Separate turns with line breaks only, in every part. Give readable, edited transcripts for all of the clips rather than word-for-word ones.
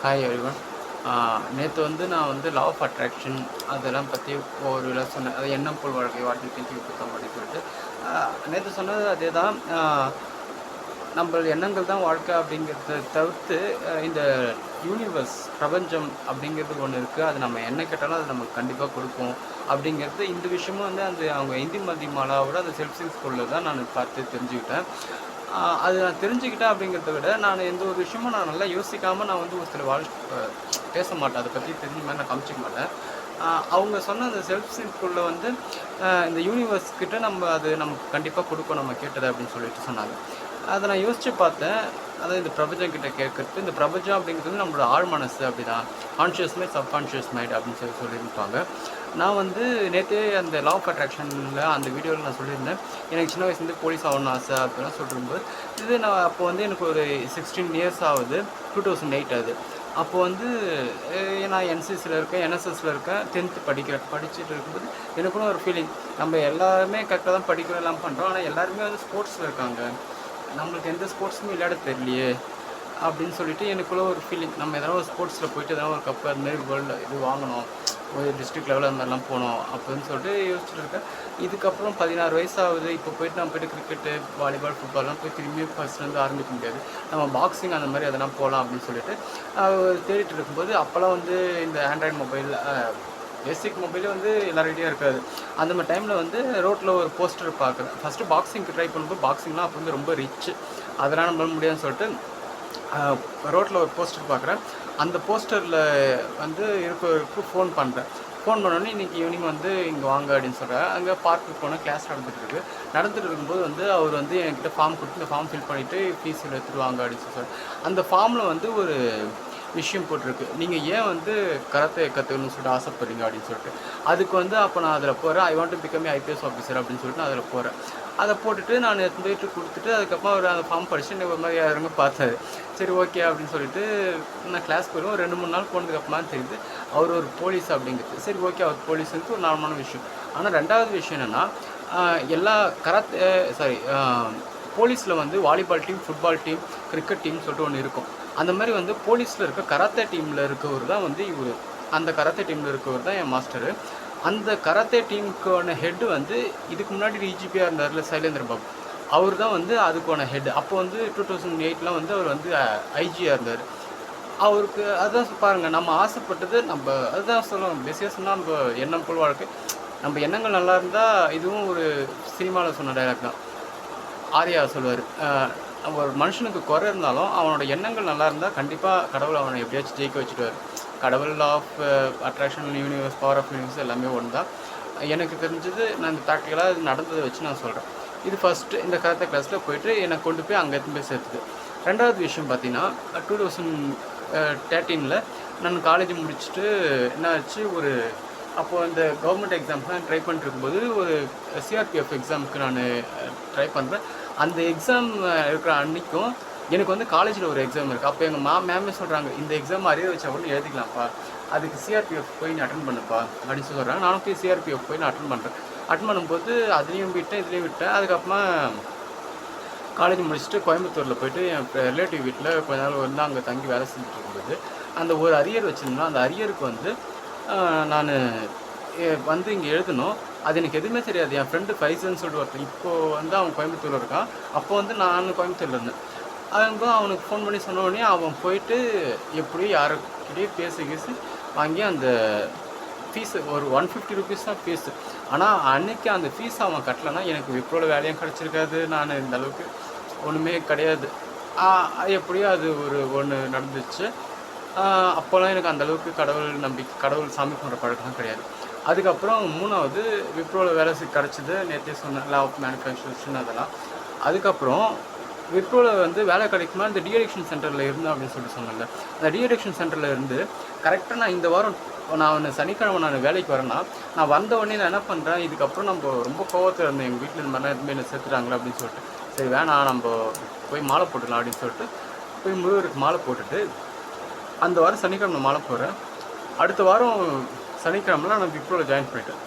Hi everyone. நேற்று வந்து நான் வந்து லா ஆஃப் அட்ராக்ஷன் அதெல்லாம் பற்றி ஒரு விழா சொன்னேன். அது எண்ணம் போல் வாழ்க்கை what you think you become அப்படின்னு சொல்லிட்டு நேற்று சொன்னது அதே தான். நம்ம எண்ணங்கள் தான் வாழ்க்கை அப்படிங்கிறத தவிர்த்து இந்த யூனிவர்ஸ் பிரபஞ்சம் அப்படிங்கிறது ஒன்று இருக்குது. அது நம்ம என்ன கேட்டாலும் அது நமக்கு கண்டிப்பாக கொடுக்கும் அப்படிங்கிறது. இந்த விஷயமும் வந்து அந்த அவங்க இந்தி மதி மாலாவோட அந்த செல்ஃப் ஸ்கூலில் தான் நான் பார்த்து தெரிஞ்சுக்கிட்டேன். அது நான் தெரிஞ்சுக்கிட்டேன் அப்படிங்கிறத விட நான் எந்த ஒரு விஷயமும் நான் நல்லா யோசிக்காமல் நான் வந்து ஒரு சில பேச மாட்டேன். அதை பற்றி தெரிஞ்ச மாதிரி நான் காமிச்சிக்க மாட்டேன். அவங்க சொன்ன அந்த செல்ஃப் ஸ்கூலில் வந்து இந்த யூனிவர்ஸ் கிட்ட நம்ம அது நமக்கு கண்டிப்பாக கொடுக்கும் நம்ம கேட்டது அப்படின்னு சொல்லிட்டு சொன்னாங்க. அதை நான் யோசித்து பார்த்தேன். அதாவது இந்த பிரபஞ்சம் கிட்ட கேட்குறது, இந்த பிரபஞ்சம் அப்படிங்கிறது நம்மளோட ஆழ் மனசு அப்படி தான், கான்ஷியஸ் மைண்ட் சப்கான்ஷியஸ் மைண்ட் அப்படின்னு சொல்லியிருப்பாங்க. நான் வந்து நேற்றே அந்த லா ஆஃப் அட்ராக்ஷனில் அந்த வீடியோவில் நான் சொல்லியிருந்தேன், எனக்கு சின்ன வயசுலேருந்து போலீஸ் ஆகணும்னு ஆசை அப்படிலாம் சொல்லிருக்கும்போது, இது நான் அப்போ வந்து எனக்கு ஒரு 16 இயர்ஸ் ஆகுது, 2008 அது. அப்போ வந்து நான் என்சிசியில் இருக்கேன், என்எஸ்எஸில் இருக்கேன், 10th படிச்சுட்டு இருக்கும்போது எனக்குன்னு ஒரு ஃபீலிங், நம்ம எல்லாருமே கரெக்டாக தான் படிக்கிறோம் எல்லாம் பண்ணுறோம், ஆனால் எல்லாருமே வந்து ஸ்போர்ட்ஸில் இருக்காங்க, நம்மளுக்கு எந்த ஸ்போர்ட்ஸுமே விளையாட தெரியலையே அப்படின்னு சொல்லிட்டு எனக்குள்ள ஒரு ஃபீலிங், நம்ம எதனா ஒரு ஸ்போர்ட்ஸில் போயிட்டு எதனா ஒரு கப்பு அதுமாரி வேர்ல்டு இது வாங்கணும், ஒரு டிஸ்ட்ரிக்ட் லெவலில் அந்த மாதிரிலாம் போகணும் அப்படின்னு சொல்லிட்டு யோசிச்சுட்டு இருக்கேன். இதுக்கப்புறம் 16 வயசு ஆகுது. இப்போ போயிட்டு நம்ம போய்ட்டு கிரிக்கெட்டு, வாலிபால், ஃபுட்பால்லாம் போய் திரும்பி ஃபஸ்ட்லேருந்து ஆரம்பிக்க முடியாது. நம்ம பாக்ஸிங் அந்த மாதிரி அதெல்லாம் போகலாம் அப்படின்னு சொல்லிட்டு தேடிட்டு இருக்கும்போது, அப்போல்லாம் வந்து இந்த ஆண்ட்ராய்டு மொபைல் பேசிக் மொபைலே வந்து எல்லார்கிட்டையும் இருக்காது. அந்த மாதிரி டைமில் வந்து ரோட்டில் ஒரு போஸ்டர் பார்க்குறேன். ஃபஸ்ட்டு பாக்ஸிங்க்கு ட்ரை பண்ணும்போது பாக்ஸிங்லாம் அப்போ வந்து ரொம்ப ரிச்சு, அதெல்லாம் நம்ம முடியாதுன்னு சொல்லிட்டு ரோட்டில் ஒரு போஸ்டர் பார்க்குறேன். அந்த போஸ்டரில் வந்து இருக்கவருக்கு ஃபோன் பண்ணுறேன். ஃபோன் பண்ணோன்னே இன்றைக்கி ஈவினிங் வந்து இங்கே வாங்க அப்படின்னு சொல்கிறேன். அங்கே பார்க்குக்கு போனால் கிளாஸ் நடந்துகிட்டு இருக்கும்போது வந்து அவர் வந்து என்கிட்ட ஃபார்ம் கொடுத்து இந்த ஃபார்ம் ஃபில் பண்ணிவிட்டு ஃபீஸ் எடுத்துகிட்டு வாங்க அப்படின்னு சொல்கிறார். அந்த ஃபார்மில் வந்து ஒரு விஷயம் போட்டிருக்கு, நீங்கள் ஏன் வந்து கராத்தே கற்றுக்கணும்னு சொல்லிட்டு ஆசைப்படுறீங்க அப்படின்னு சொல்லிட்டு. அதுக்கு வந்து அப்போ நான் அதில் போகிறேன், I want to become IPS officer அப்படின்னு சொல்லிட்டு நான் அதில் போகிறேன். அதை போட்டுட்டு நான் போயிட்டு கொடுத்துட்டு அதுக்கப்புறம் அவர் அந்த ஃபார்ம் படித்து எனக்கு ஒரு மாதிரி யாருங்க பார்த்தாரு. சரி ஓகே அப்படின்னு சொல்லிட்டு நான் கிளாஸ் போயிடுவோம். 2-3 நாள் போனதுக்கப்புறமா தெரியுது அவர் ஒரு போலீஸ் அப்படிங்கிறது. சரி ஓகே, அவர் போலீஸுக்கு ஒரு நார்மலான விஷயம். ஆனால் ரெண்டாவது விஷயம் என்னென்னா, எல்லா போலீஸில் வந்து volleyball team, football team, cricket team சொல்லிட்டு ஒன்று இருக்கும். அந்த மாதிரி வந்து போலீஸில் இருக்க கராத்தே டீமில் இருக்கவர் தான் வந்து இவர். அந்த கராத்தே டீமில் இருக்கவர் தான் என் மாஸ்டரு. அந்த கராத்தே டீமுக்கான ஹெட்டு வந்து இதுக்கு முன்னாடி டிஜிபியாக இருந்தார்ல சைலேந்திர பாபு, அவர் தான் வந்து அதுக்கான ஹெட். அப்போ வந்து 2008 வந்து அவர் வந்து ஐஜியாக இருந்தார். அவருக்கு அதுதான் பாருங்கள், நம்ம ஆசைப்பட்டது நம்ம அதுதான் சொல்லணும். பேசியாக சொன்னால் நம்ம எண்ணம் போல் வாழ்க்கை, நம்ம எண்ணங்கள் நல்லா இருந்தால், இதுவும் ஒரு சினிமாவில் சொன்ன டைலாக் தான், ஆர்யா சொல்லுவார், ஒரு மனுஷனுக்கு குறை இருந்தாலும் அவனோட எண்ணங்கள் நல்லா இருந்தால் கண்டிப்பாக கடவுள் அவனை எப்படியாச்சும் ஜெயிக்க வச்சுடுவார். கடவுள், law of attraction, universe, power of universe எல்லாமே ஒன்று தான். எனக்கு தெரிஞ்சது நான் இந்த ப்ராக்டிக்கலாக இது நடந்ததை வச்சு நான் சொல்கிறேன். இது ஃபஸ்ட்டு இந்த கராத்தே கிளாஸில் போயிட்டு என்னை கொண்டு போய் அங்கே எடுத்து போய் சேர்த்துது. ரெண்டாவது விஷயம் பார்த்தீங்கன்னா, 2013 நான் காலேஜ் முடிச்சுட்டு என்ன ஆச்சு, அப்போது இந்த கவர்மெண்ட் எக்ஸாம்ஸ்லாம் ட்ரை பண்ணிட்டு இருக்கும்போது ஒரு சிஆர்பிஎஃப் எக்ஸாமுக்கு நான் ட்ரை பண்ணுறேன். அந்த எக்ஸாம் இருக்கிற அன்றைக்கும் எனக்கு வந்து காலேஜில் ஒரு எக்ஸாம் இருக்குது. அப்போ எங்கள் மேமே சொல்கிறாங்க, இந்த எக்ஸாம் அரியர் வச்சா கூட எழுதிக்கலாம்ப்பா, அதுக்கு சிஆர்பிஎஃப் போய் நீ அட்டன் பண்ணுப்பா அப்படின்னு சொல்கிறாங்க. நானும் போய் சிஆர்பிஎஃப் போய் நான் அட்டன் பண்ணுறேன். அட்டன் பண்ணும்போது அதுலேயும் விட்டேன், இதுலேயும் விட்டேன். அதுக்கப்புறமா காலேஜ் முடிச்சுட்டு கோயம்புத்தூரில் போய்ட்டு என் ரிலேட்டிவ் வீட்டில் கொஞ்ச நாள் வந்து அங்கே தங்கி வேலை செஞ்சுட்டு இருக்கும்போது அந்த ஒரு அரியர் வச்சுருந்தோம். அந்த அரியருக்கு வந்து நான் வந்து இங்கே எழுதணும். அது எனக்கு எதுவுமே தெரியாது. என் ஃப்ரெண்டு ஃபைசல்னு சொல்லிட்டு ஒருத்தன், இப்போது வந்து அவன் கோயம்புத்தூரில் இருக்கான். அப்போ வந்து நான் கோயம்புத்தூரில் இருந்தேன். அவனுக்கு ஃபோன் பண்ணி சொன்னோடனே அவன் போயிட்டு எப்படியோ யாருக்கிட்டே பேசி வாங்கி அந்த ஃபீஸு ஒரு 150 ருபீஸ் தான் ஃபீஸு. ஆனால் அன்றைக்கி அந்த ஃபீஸ் அவன் கட்டலைன்னா எனக்கு விப்ரோல வேலையும் கிடச்சிருக்காது, நான் இந்த அளவுக்கு ஒன்றுமே கிடையாது. எப்படியோ அது ஒன்று நடந்துச்சு. அப்போல்லாம் எனக்கு அந்தளவுக்கு கடவுள் சாமி போன்ற பழக்கம்லாம் கிடையாது. அதுக்கப்புறம் 3வது விப்ரோவில் வேலை கிடச்சிது. நேற்றே சொன்னேன், லா ஆஃப் மேனுஃபேக்சரேஷன் அதெல்லாம். அதுக்கப்புறம் விப்ரோவில் வந்து வேலை கிடைக்குமா, இந்த டிஅடிக்ஷன் சென்டரில் இருந்தேன் அப்படின்னு சொல்லிட்டு சொன்னேன்ல, அந்த டிஅடிக்ஷன் சென்டரில் இருந்து கரெக்டாக நான் இந்த வாரம் சனிக்கிழமை நான் வேலைக்கு வரேன்னா, நான் வந்த உடனே நான் என்ன பண்ணுறேன், இதுக்கப்புறம் நம்ம ரொம்ப கோவத்தில் இருந்தேன், எங்கள் வீட்டில் இந்த மாதிரிலாம் எதுவுமே என்ன சேர்த்துறாங்களா அப்படின்னு சொல்லிட்டு, சரி வேணாம் நம்ம போய் மாலை போட்டுக்கலாம் அப்படின்னு சொல்லிட்டு போய் முருகருக்கு மாலை போட்டுட்டு அந்த வாரம் சனிக்கிழமை மாலை போகிறேன். அடுத்த வாரம் சனிக்கிழமைலாம் நான் விப்ரோவில் ஜாயின் பண்ணிட்டேன்.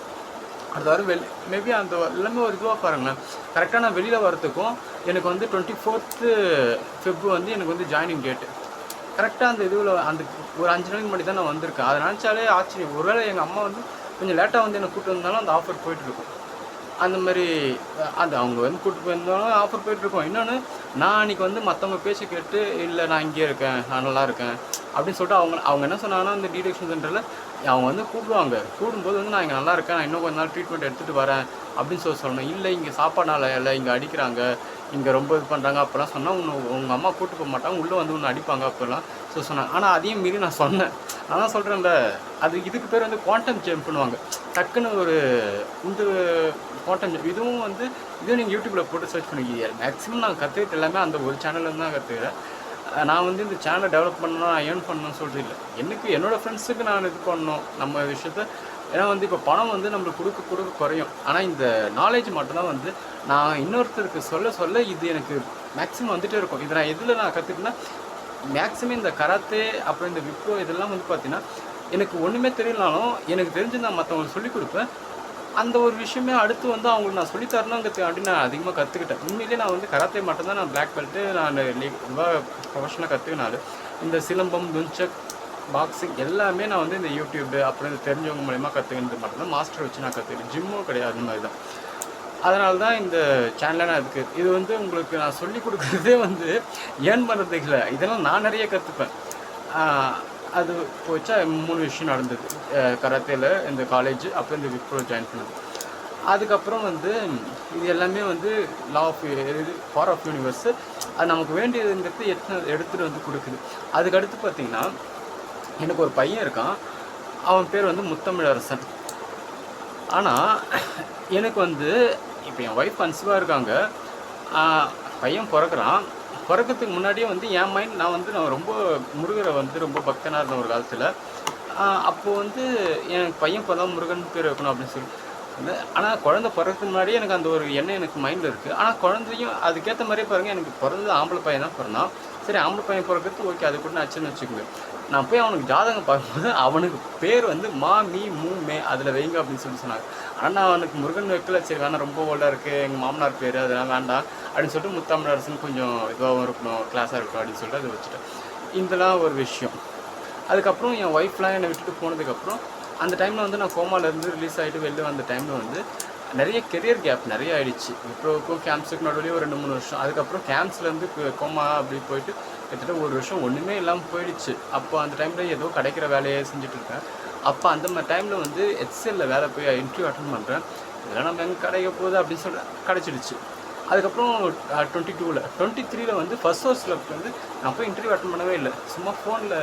அடுத்த வாரம் மேபி அந்த எல்லாமே ஒரு இதுவாக பாருங்களேன். கரெக்டாக நான் வெளியில் வரத்துக்கும் எனக்கு வந்து 24th Feb வந்து எனக்கு வந்து ஜாயினிங் டேட்டு. கரெக்டாக அந்த இதுவில் அந்த ஒரு 5 நாளைக்கு முன்னாடி தான் நான் வந்திருக்கேன். அதை நினச்சாலே ஆச்சரியம். ஒருவேளை எங்கள் அம்மா வந்து கொஞ்சம் லேட்டாக வந்து என்னை கூப்பிட்டு வந்தாலும் அந்த ஆஃபர் போயிட்டுருக்கும். அந்த மாதிரி அது அவங்க வந்து கூப்பிட்டு போயிருந்தாலும் ஆஃபர் போயிட்டுருக்கோம். இன்னொன்று நான் அன்றைக்கி வந்து மற்றவங்க பேச்சு கேட்டு இல்லை நான் இங்கேயே இருக்கேன், நான் நல்லா இருக்கேன் அப்படின்னு சொல்லிட்டு அவங்க என்ன சொன்னாங்கன்னா, இந்த டிடெக்ஷன் சென்டரில் அவங்க வந்து கூப்பிடுவாங்க. கூப்பிடும்போது வந்து நான் இங்கே நல்லா இருக்கேன், நான் இன்னும் கொஞ்ச நாள் ட்ரீட்மெண்ட் எடுத்துகிட்டு வரேன் அப்படின்னு சொல்லணும். இல்லை இங்கே சாப்பாடுனால இல்லை, இங்கே அடிக்கிறாங்க, இங்கே ரொம்ப இது பண்ணுறாங்க அப்போல்லாம் சொன்னால் உங்கள் அம்மா கூப்பிட்டு போக மாட்டாங்க, உள்ளே வந்து ஒன்று அடிப்பாங்க அப்போல்லாம் சொன்னாங்க. ஆனால் அதையும் மீறி நான் சொன்னேன். நான் தான் சொல்கிறேன்ல, அது இதுக்கு பேர் வந்து குவாண்டம் ஜம்ப் பண்ணுவாங்க. டக்குன்னு ஒரு இந்த குவாண்டம் ஜம்ப் இதுவும் நீங்கள் யூடியூப்பில் போட்டு சர்ச் பண்ணிக்கிங்க. மேக்ஸிமம் நான் கற்றுக்கிட்டு எல்லாமே அந்த ஒரு சேனல்லேருந்து தான் கற்றுக்கிறேன். நான் வந்து இந்த சேனலை டெவலப் பண்ணணும், நான் ஏர்ன் பண்ணணும்னு சொல்கிறது இல்லை. எனக்கு என்னோடய ஃப்ரெண்ட்ஸுக்கு நான் இது பண்ணணும் நம்ம விஷயத்த. ஏன்னா வந்து இப்போ பணம் வந்து நம்மளுக்கு கொடுக்க குறையும். ஆனால் இந்த நாலேஜ் மட்டும்தான் வந்து நான் இன்னொருத்தருக்கு சொல்ல இது எனக்கு மேக்ஸிமம் வந்துகிட்டே இருக்கும். இதை நான் எதில் நான் கற்றுக்கிட்டேன்னா, மேக்ஸிமம் இந்த கராத்தே அப்புறம் இந்த விப்ரோ இதெல்லாம் வந்து பார்த்திங்கன்னா எனக்கு ஒன்றுமே தெரியலனாலும் எனக்கு தெரிஞ்சு நான் மற்றவங்களுக்கு சொல்லிக் கொடுப்பேன். அந்த ஒரு விஷயமே அடுத்து வந்து அவங்களுக்கு நான் சொல்லித்தரணுங்கிறது நான் அதிகமாக கற்றுக்கிட்டேன். உண்மையிலே நான் வந்து கராத்தே மட்டும்தான் நான் பிளாக் பெல்ட்டு நான் இதுவாக ப்ரொஃபஷனலாக கற்றுக்கினாலும் இந்த சிலம்பம், துன்சக், பாக்ஸிங் எல்லாமே நான் வந்து இந்த யூடியூப்பு அப்புறம் இந்த தெரிஞ்சவங்க மூலயமா கற்றுக்கிறது மட்டும்தான். மாஸ்டர் வச்சு நான் கற்றுக்கிட்டேன். ஜிம்மும் கிடையாது, அந்த மாதிரி தான். அதனால தான் இந்த சேனலில் நான் இதுக்கு இது வந்து உங்களுக்கு நான் சொல்லிக் கொடுக்குறதே வந்து ஏர்ன் பண்ணுறதுக்கு இல்லை. இதெல்லாம் நான் நிறைய கற்றுப்பேன். அது போச்சா 3 விஷயம் நடந்தது கராத்தேல, இந்த காலேஜ் அப்புறம் இந்த விப்ரோ ஜாயின் பண்ணது. அதுக்கப்புறம் வந்து இது எல்லாமே வந்து லா ஆஃப் இது பவர் ஆஃப் யூனிவர்ஸு அது நமக்கு வேண்டியதுங்கிறது எடுத்துகிட்டு வந்து கொடுக்குது. அதுக்கடுத்து பார்த்திங்கன்னா எனக்கு ஒரு பையன் இருக்கான். அவன் பேர் வந்து முத்தமிழரசன். ஆனால் எனக்கு வந்து இப்போ என் ஒய்ஃப் கன்சீவாக இருக்காங்க. பையன் பிறக்கிறதுக்கு முன்னாடியே வந்து என் மைண்ட் நான் ரொம்ப முருகரை வந்து ரொம்ப பக்தனாக இருந்தேன் ஒரு காலத்தில். அப்போது வந்து எனக்கு பையன் பிறந்தா முருகன் பேர் வைக்கணும் அப்படின்னு சொல்லி. ஆனால் குழந்தை பிறக்கிறதுக்கு முன்னாடியே எனக்கு அந்த ஒரு எண்ணம் எனக்கு மைண்டில் இருக்குது. ஆனால் குழந்தையும் அதுக்கேற்ற மாதிரியே பாருங்கள், எனக்கு பிறந்தது ஆம்பளை பையன் தான் பிறந்தான். சரி, ஆம்பளை பையன் பிறக்கிறது ஓகே, அது கூட நான் ஆச்சுன்னு வச்சுக்கோங்க. நான் போய் அவனுக்கு ஜாதகம் பார்க்கும்போது அவனுக்கு பேர் வந்து மா, மீ, மூ, மே அதில் வைங்க அப்படின்னு சொன்னாங்க. ஆனால் நான் அவனுக்கு முருகன் வைக்கல. சரி வேணா, ரொம்ப ஓல்டாக இருக்குது, எங்கள் மாமனார் பேர் அதெல்லாம் வேண்டாம் அப்படின்னு சொல்லிட்டு முத்தமிழரசன் கொஞ்சம் இதுவாகவும் இருக்கணும், கிளாஸாக இருக்கணும் அப்படின்னு சொல்லிட்டு அதை வச்சுட்டேன். இதெல்லாம் ஒரு விஷயம். அதுக்கப்புறம் என் ஒய்ஃப்லாம் என்னை விட்டுட்டு போனதுக்கப்புறம் அந்த டைமில் வந்து நான் கோமாலேருந்து ரிலீஸ் ஆகிட்டு வெளில வந்த டைமில் வந்து நிறைய கெரியர் கேப் நிறைய ஆகிடுச்சு. விப்ரோவுக்கும் கேம்ப்ஸுக்கு நடுவுலேயே ஒரு 2-3 வருஷம். அதுக்கப்புறம் கேம்ப்ஸ்லேருந்து கோமா அப்படி போயிட்டு கிட்டத்தட்ட 1 வருஷம் ஒன்றுமே இல்லாமல் போயிடுச்சு. அப்போ அந்த டைமில் ஏதோ கிடைக்கிற வேலையை செஞ்சுட்டு இருக்கேன். அப்போ அந்த மாதிரி டைமில் வந்து HCLல வேலை போய் இன்டர்வியூ அட்டன் பண்ணுறேன். இதெல்லாம் நம்ம எங்கே கிடைக்க போகுது அப்படின்னு சொல்லி கிடச்சிடுச்சு. அதுக்கப்புறம் 22ல் 23ல் வந்து ஃபர்ஸ்ட் ஹவுஸில் வந்து நான் போய் இன்டர்வியூ அட்டன் பண்ணவே இல்லை. சும்மா ஃபோனில்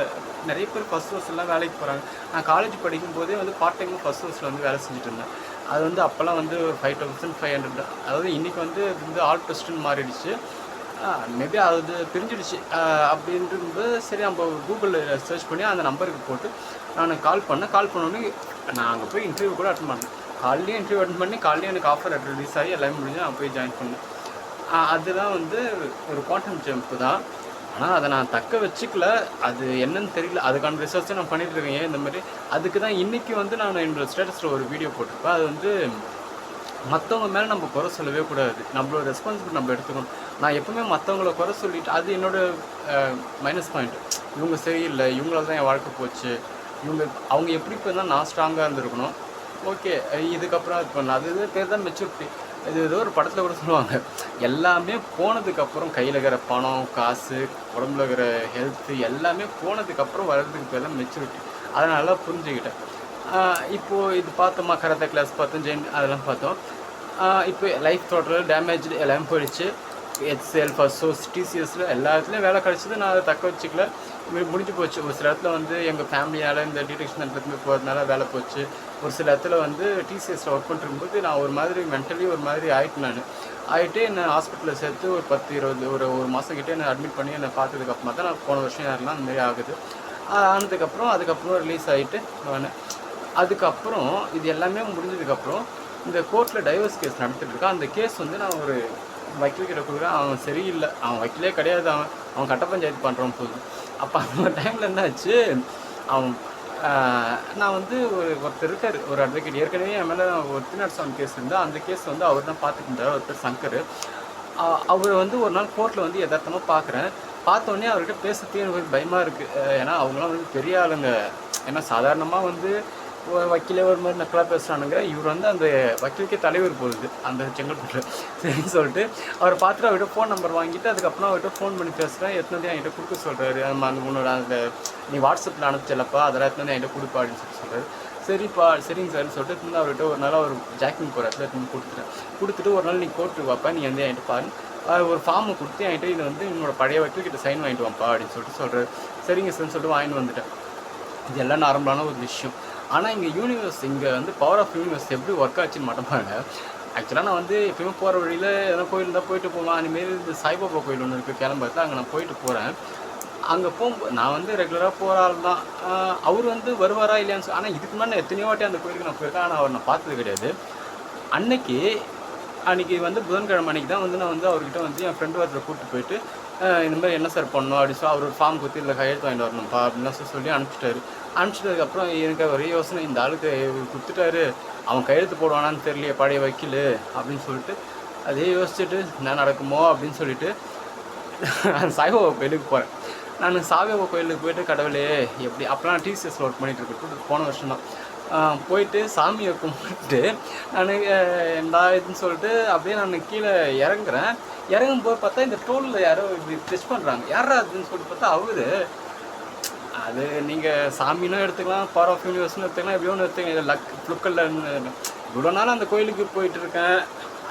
நிறைய பேர் ஃபர்ஸ்ட் ஹவுஸ்லாம் வேலைக்கு போகிறாங்க. நான் காலேஜ் படிக்கும்போதே வந்து பார்ட் டைமாக ஃபர்ஸ்ட் ஹவுஸில் வந்து வேலை செஞ்சுட்டு இருந்தேன். அது வந்து அப்போல்லாம் வந்து 5500, அதாவது இன்றைக்கி வந்து ஆல் ட்ரஸ்ட்டுன்னு மாறிடுச்சு. மேபி அது பிரிஞ்சிடுச்சு. அப்படின்றது சரி, நம்ம கூகுளில் சர்ச் பண்ணி அந்த நம்பருக்கு போட்டு நான் கால் பண்ணோன்னே நான் அங்கே போய் இன்டர்வியூ கூட அட்டன் பண்ணேன். காலையிலேயே இன்டர்வியூ அட்டன் பண்ணி காலையிலேயே எனக்கு ஆஃபர் ரிலீஸ் ஆகி எல்லாமே முடிஞ்சு நான் போய் ஜாயின் பண்ணேன். அதுதான் வந்து ஒரு குவாண்டம் ஜம்ப்பு தான். ஆனால் அதை நான் தக்க வச்சுக்கல. அது என்னன்னு தெரியல. அதுக்கான ரிசர்ச்சை நான் பண்ணிகிட்டு இருக்கேன். ஏன் இந்த மாதிரி அதுக்கு தான் இன்றைக்கி வந்து நான் என்னோடய ஸ்டேட்டஸில் ஒரு வீடியோ போட்டிருப்பேன். அது வந்து மற்றவங்க மேலே நம்ம குறை சொல்லவே கூடாது. நம்மளோட ரெஸ்பான்சிபிலிட்டி நம்ம எடுத்துக்கணும். நான் எப்பவுமே மற்றவங்கள குறை சொல்லிட்டு அது என்னோடய மைனஸ் பாயிண்ட். இவங்க சரியில்லை, இவங்களால தான் என் வாழ்க்கை போச்சு, அவங்க எப்படி போயிருந்தால் நான் ஸ்ட்ராங்காக இருந்திருக்கணும். ஓகே, இதுக்கப்புறம் அது பண்ணலாம். அது பேர் தான் மெச்சூரிட்டி. இது ஏதோ ஒரு படத்தில் கூட சொல்லுவாங்க, எல்லாமே போனதுக்கப்புறம் கையில் இருக்கிற பணம், காசு, உடம்புல இருக்கிற ஹெல்த்து எல்லாமே போனதுக்கப்புறம் வர்றதுக்கு பேர் தான் மெச்சூரிட்டி. அதை நல்லா புரிஞ்சுக்கிட்டேன். இப்போது இது பார்த்தோமா, கராத்தே கிளாஸ் பார்த்தோம், ஜெயின் அதெல்லாம் பார்த்தோம். இப்போ லைஃப் டோட்டல் டேமேஜ் எல்லாமே போயிடுச்சு. HCL, ஃபர்ஸ்ட் ஹவுஸ், TCSல எல்லா இடத்துலையும் வேலை கிடச்சிது. நான் அதை தக்க வச்சுக்கல, முடிஞ்சு போச்சு. ஒரு சில இடத்துல வந்து எங்கள் ஃபேமிலியால் இந்த டிடெக்ஷன் சென்டருக்கு போகிறதுனால வேலை போச்சு. ஒரு சில இடத்துல வந்து TCSல ஒர்க் பண்ணிருக்கும்போது நான் ஒரு மாதிரி மென்டலி ஒரு மாதிரி ஆகிட்டு என்னை ஹாஸ்பிட்டலில் சேர்த்து ஒரு 10-20 ஒரு மாதம் கிட்டே என்னை அட்மிட் பண்ணி என்னை பார்த்ததுக்கப்புறமா தான் நான் போன வருஷம் யாரெல்லாம் அந்த மாதிரி ஆகுது. அதுக்கப்புறம் ரிலீஸ் ஆகிட்டு நான் அதுக்கப்புறம் இது எல்லாமே முடிஞ்சதுக்கப்புறம் இந்த கோர்ட்டில் டைவர்ஸ் கேஸ் நடத்திட்டு இருக்கேன். அந்த கேஸ் வந்து நான் ஒரு வக்கீல்கிட்ட கொடுக்குறேன். அவன் சரியில்லை, அவன் வக்கீலே கிடையாது, அவன் கட்ட பஞ்சாயத்து பண்ணுறான் போது. அப்போ அந்த டைமில் என்ன ஆச்சு, நான் வந்து ஒருத்தர் இருக்கார், ஒரு அட்வொகேட். ஏற்கனவே என் மேலே ஒரு 307 கேஸ் இருந்தால் அந்த கேஸ் வந்து அவர் தான் பார்த்துட்டு இருந்தார். ஒருத்தர் சங்கர். அவர் வந்து ஒரு நாள் கோர்ட்டில் வந்து யதார்த்தமாக பார்க்குறேன். பார்த்தோன்னே அவர்கிட்ட பேசுறதுக்கே எனக்கு பயமாக இருக்குது. ஏன்னா அவங்களாம் வந்து பெரிய ஆளுங்க. ஏன்னா சாதாரணமாக வந்து வக்கீலே ஒரு மாதிரி நக்கலாக பேசுகிறானுங்க. இவர் வந்து அந்த வக்கீலுக்கே தலைவர் போகுது அந்த செங்கல்பட்டில். சரின்னு சொல்லிட்டு அவர் பார்த்துட்டு அவர்கிட்ட ஃபோன் நம்பர் வாங்கிட்டு அதுக்கப்புறம் அவர்கிட்ட ஃபோன் பண்ணி பேசுகிறேன். எத்தனை என்கிட்ட கொடுக்க சொல்கிறாரு. அந்த உன்னோட அந்த நீ வாட்ஸ்அப்பில் அனுப்பிச்சலப்பா அதெல்லாம் எத்தனை என்கிட்ட கொடுப்பா அப்படின்னு சொல்கிறாரு. சரிப்பா சரிங்க சார்னு சொல்லிட்டு வந்து அவர்கிட்ட ஒரு நாள் அவர் ஜாக்கிங் போகிற இடத்துல எடுத்து கொடுத்துட்டு ஒரு நாள் நீ கோர்ட்டு வாப்பா நீ வந்து என்கிட்ட பாரு ஒரு ஃபார்மை கொடுத்து என்கிட்ட இது வந்து என்னோடய பழைய வக்கீல்கிட்ட சைன் வாங்கிட்டு வாப்பா அப்படின்னு சொல்கிறாரு. சரிங்க சார்னு சொல்லிட்டு வாங்கிட்டு வந்துட்டேன். இது எல்லாம் நார்மலான ஒரு விஷயம். ஆனால் இங்கே யூனிவர்ஸ் இங்கே வந்து பவர் ஆஃப் யூனிவர்ஸ் எப்படி ஒர்க் ஆச்சுன்னு மாட்டோம்பாங்க. ஆக்சுவலாக நான் வந்து எப்பயுமே போகிற வழியில் எதனா கோயில் இருந்தால் போயிட்டு போவேன். அதுமாரி இந்த சாய்பாபா கோயில் ஒன்று இருக்குது கிளம்புறது, அங்கே நான் போயிட்டு போகிறேன். அங்கே போகும்போது நான் வந்து ரெகுலராக போகிற ஆள் தான். அவர் வந்து வருவாரா இல்லையான்னு ஆனால் இதுக்கு முன்னாடி எத்தனையோ வாட்டி அந்த கோயிலுக்கு நான் போயிருக்கேன். ஆனால் அவர் நான் பார்த்தது கிடையாது. அன்றைக்கி வந்து புதன்கிழமை அன்றைக்கி தான் வந்து நான் வந்து அவர்கிட்ட வந்து என் ஃப்ரெண்டு ஒருத்தரை கூப்பிட்டு போயிட்டு இந்த மாதிரி என்ன சார் பண்ணணும் அப்படின்னு சொல்லி அவர் ஒரு ஃபார்ம் கொடுத்து இல்லை கையெழுத்து வாங்கிட்டு வரணும்ப்பா அப்படின்லாம் சொல்லி அனுப்பிச்சிட்டாரு. அனுப்பிச்சிட்டதுக்கப்புறம் எனக்கு ஒரே யோசனை, இந்த ஆளுக்கு கொடுத்துட்டாரு, அவன் கையெழுத்து போடுவானான்னு தெரியலையே பழைய வக்கீல் அப்படின்னு சொல்லிட்டு அதே யோசிச்சுட்டு என்ன நடக்குமோ அப்படின்னு சொல்லிட்டு சாய்பாபா கோயிலுக்கு போகிறேன். நான் சாய்பாபா கோயிலுக்கு போயிட்டு கடவுளே எப்படி அப்போலாம் நான் டிசிஎஸில் ஒர்க் பண்ணிகிட்டு இருக்கேன். போன வருஷம் தான் போயிட்டு சாமியை கும்பிட்டு நான் என்ன இதுன்னு சொல்லிட்டு அப்படியே நான் கீழே இறங்கும்போது பார்த்தா இந்த டோலில் யாரோ இப்படி டெஸ்ட் பண்ணுறாங்க. யாரா அதுன்னு சொல்லிட்டு பார்த்தா அவரு. அது நீங்கள் சாமினும் எடுத்துக்கலாம், பவர் ஆஃப் யூனிவர்ஸ்னு எடுத்துக்கலாம், எப்படியோ ஒன்று எடுத்துக்கலாம். இது லக் ஃப்ளுக்கல்ல இவ்வளோ நாள் அந்த கோயிலுக்கு போயிட்டுருக்கேன்,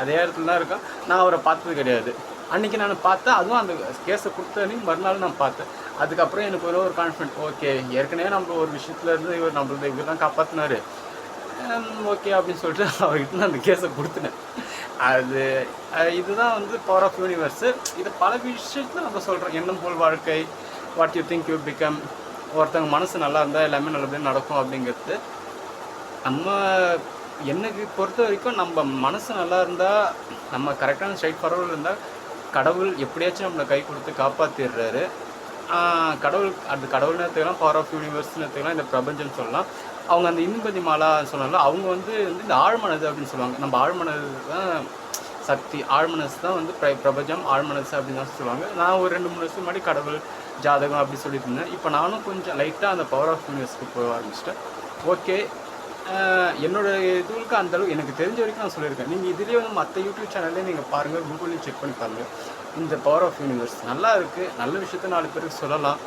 அதே இடத்துல தான் இருக்கேன். நான் அவரை பார்த்தது கிடையாது. அன்றைக்கி நான் பார்த்தேன். அதுவும் அந்த கேஸை கொடுத்த அன்றைக்கி மறுநாள் நான் பார்த்தேன். அதுக்கப்புறம் எனக்கு ஒரு கான்ஃபிடென்ட், ஓகே ஏற்கனவே நம்ம ஒரு விஷயத்துலேருந்து இவர் தான் காப்பாற்றினார், ஓகே அப்படின்னு சொல்லிட்டு அவர்கிட்ட நான் அந்த கேஸை கொடுத்துனேன். இதுதான் வந்து பவர் ஆஃப் யூனிவர்ஸு. இது பல விஷயத்தில் நம்ம சொல்கிறோம். எண்ணம் போல் வாழ்க்கை, what you think you become. ஒருத்தவங்க மனசு நல்லா இருந்தால் எல்லாமே நல்லபடியாக நடக்கும் அப்படிங்கிறது. எனக்கு பொறுத்த வரைக்கும் நம்ம மனசு நல்லா இருந்தால், நம்ம கரெக்டான ஸ்ட்ரைட் ஃபார்வர்டில் இருந்தால் கடவுள் எப்படியாச்சும் நம்மளை கை கொடுத்து காப்பாற்றிடுறாரு. கடவுள்னு எடுத்துக்கலாம், பவர் ஆஃப் யூனிவர்ஸ்னு எடுத்துக்கலாம், இந்த பிரபஞ்சம்னு சொல்லலாம். அவங்க அந்த இன்பதி மாலா சொன்னால அவங்க வந்து இந்த ஆழ்மனது அப்படின்னு சொல்லுவாங்க. நம்ம ஆழ்மனது தான் சக்தி, ஆழ்மனசு தான் வந்து பிரபஞ்சம், ஆழ்மனசு அப்படின்னு தான் சொல்லுவாங்க. நான் ஒரு 2-3 வருஷம் முன்னாடி கடவுள் ஜாதகம் அப்படி சொல்லிட்டு இருந்தேன். இப்போ நானும் கொஞ்சம் லைட்டாக அந்த பவர் ஆஃப் யூனிவர்ஸ்க்கு போக ஆரம்பிச்சிட்டேன். ஓகே, என்னோடய இதுவுக்கு அந்தளவு எனக்கு தெரிஞ்ச வரைக்கும் நான் சொல்லியிருக்கேன். நீங்கள் இதுலேயே வந்து மற்ற யூடியூப் சேனல்லே நீங்கள் பாருங்கள், கூகுள்லேயும் செக் பண்ணி பாருங்கள். இந்த பவர் ஆஃப் யூனிவர்ஸ் நல்லா இருக்குது. நல்ல விஷயத்த 4 பேருக்கு சொல்லலாம்.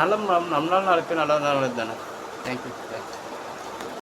நம்மளால் 4 பேர் நல்லா நல்லது தானே. தேங்க்யூ.